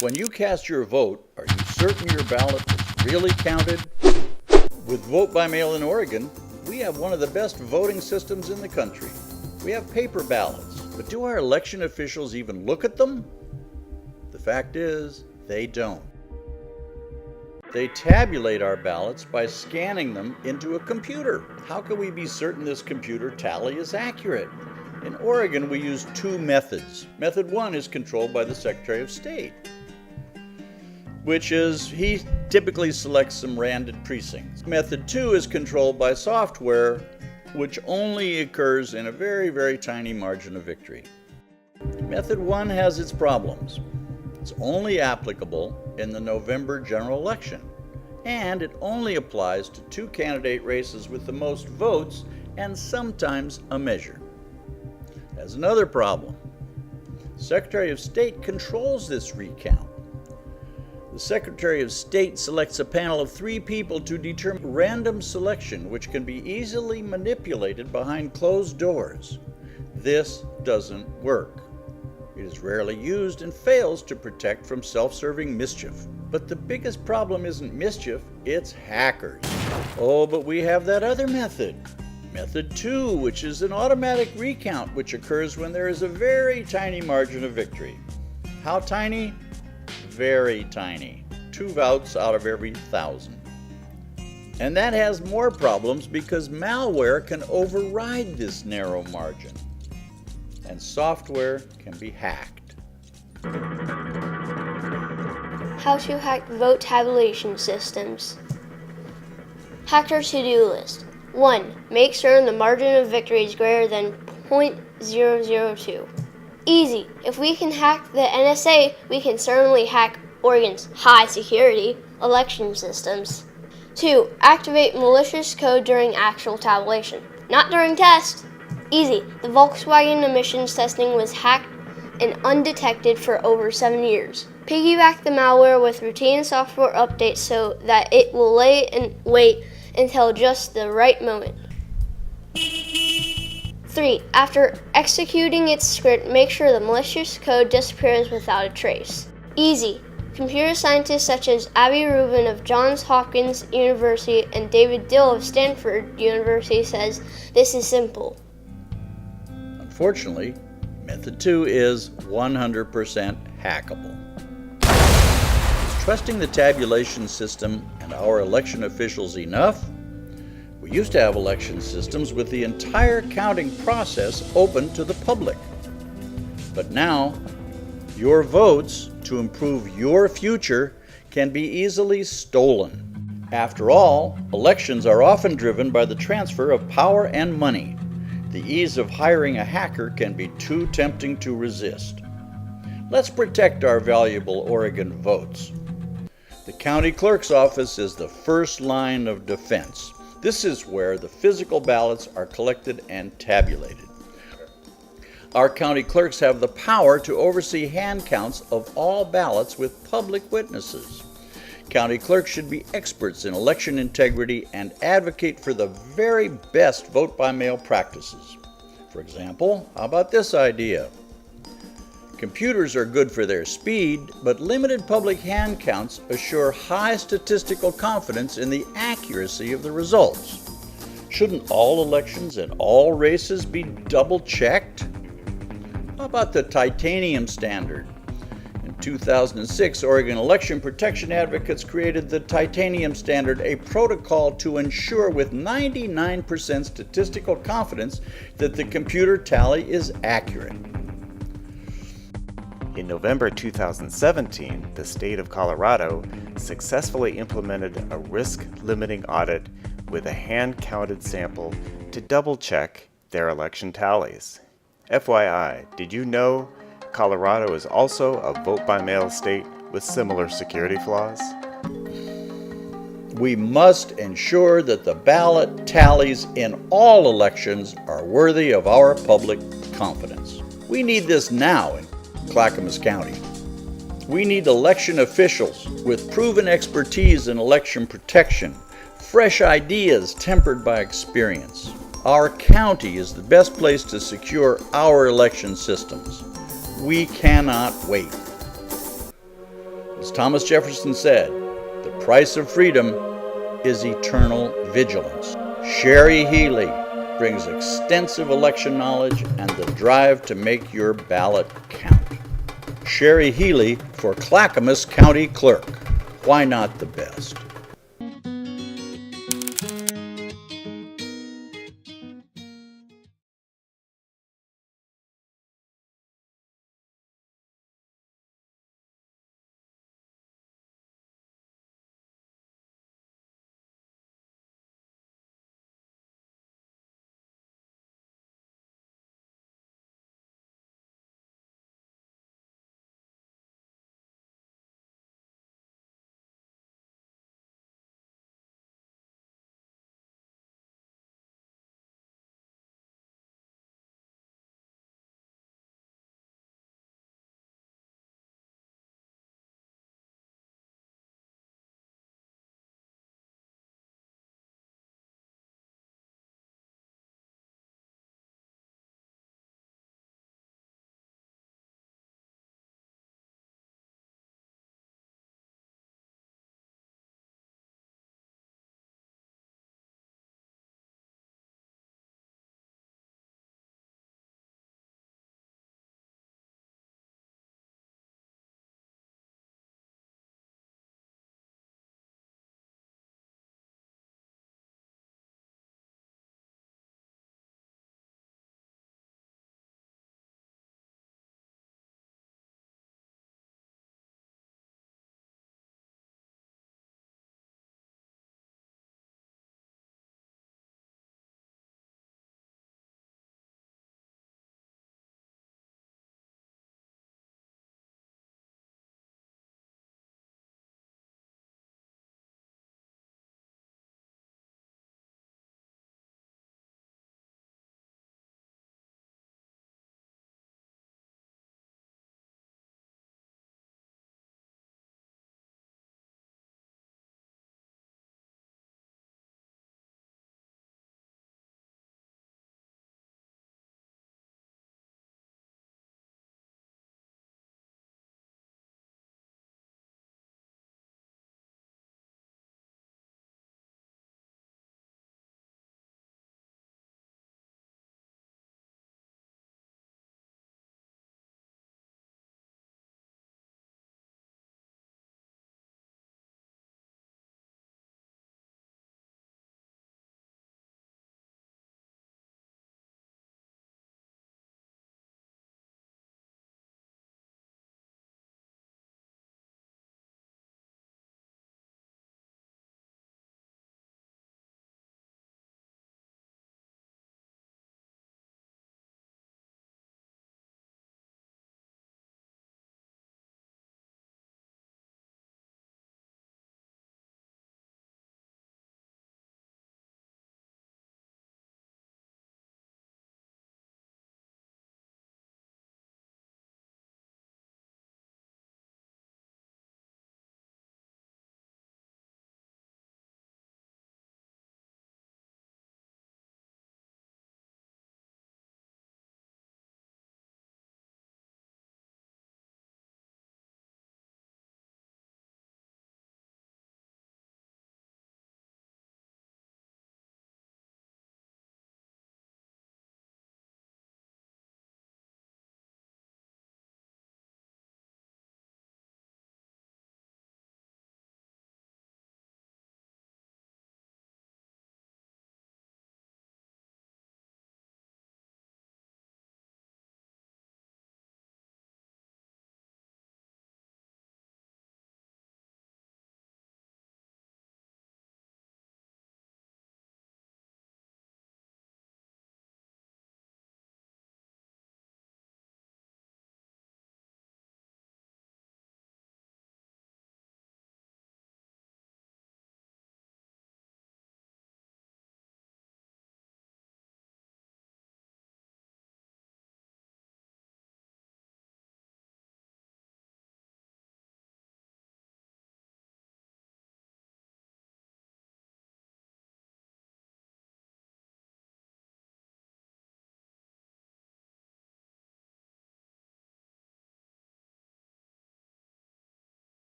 When you cast your vote, are you certain your ballot was really counted? With Vote by Mail in Oregon, we have one of the best voting systems in the country. We have paper ballots, but do our election officials even look at them? The fact is, they don't. They tabulate our ballots by scanning them into a computer. How can we be certain this computer tally is accurate? In Oregon, we use two methods. Method one is controlled by the Secretary of State, which is he typically selects some random precincts. Method two is controlled by software, which only occurs in a very, very tiny margin of victory. Method one has its problems. It's only applicable in the November general election, and it only applies to two candidate races with the most votes and sometimes a measure. It has another problem. The Secretary of State controls this recount. The Secretary of State selects a panel of 3 people to determine random selection, which can be easily manipulated behind closed doors. This doesn't work. It is rarely used and fails to protect from self-serving mischief. But the biggest problem isn't mischief, it's hackers. Oh, but we have that other method. Method 2, which is an automatic recount, which occurs when there is a very tiny margin of victory. How tiny? Very tiny. 2 votes out of every 1,000. And that has more problems because malware can override this narrow margin. And software can be hacked. How to hack vote tabulation systems. Hacker to-do list. 1. Make certain the margin of victory is greater than 0.002. Easy. If we can hack the NSA, we can certainly hack Oregon's high-security election systems. 2. Activate malicious code during actual tabulation, not during test. Easy. The Volkswagen emissions testing was hacked and undetected for over 7 years. Piggyback the malware with routine software updates so that it will lay and wait until just the right moment. 3. After executing its script, make sure the malicious code disappears without a trace. Easy. Computer scientists such as Abby Rubin of Johns Hopkins University and David Dill of Stanford University says this is simple. Unfortunately, method 2 is 100% hackable. Is trusting the tabulation system and our election officials enough? We used to have election systems with the entire counting process open to the public. But now, your votes to improve your future can be easily stolen. After all, elections are often driven by the transfer of power and money. The ease of hiring a hacker can be too tempting to resist. Let's protect our valuable Oregon votes. The county clerk's office is the first line of defense. This is where the physical ballots are collected and tabulated. Our county clerks have the power to oversee hand counts of all ballots with public witnesses. County clerks should be experts in election integrity and advocate for the very best vote-by-mail practices. For example, how about this idea? Computers are good for their speed, but limited public hand counts assure high statistical confidence in the accuracy of the results. Shouldn't all elections and all races be double-checked? How about the titanium standard? In 2006, Oregon election protection advocates created the Titanium Standard, a protocol to ensure with 99% statistical confidence that the computer tally is accurate. In November 2017, the state of Colorado successfully implemented a risk-limiting audit with a hand-counted sample to double-check their election tallies. FYI, did you know Colorado is also a vote-by-mail state with similar security flaws? We must ensure that the ballot tallies in all elections are worthy of our public confidence. We need this now in Clackamas County. We need election officials with proven expertise in election protection, fresh ideas tempered by experience. Our county is the best place to secure our election systems. We cannot wait. As Thomas Jefferson said, the price of freedom is eternal vigilance. Sherry Healy brings extensive election knowledge and the drive to make your ballot count. Sherry Healy for Clackamas County Clerk. Why not the best?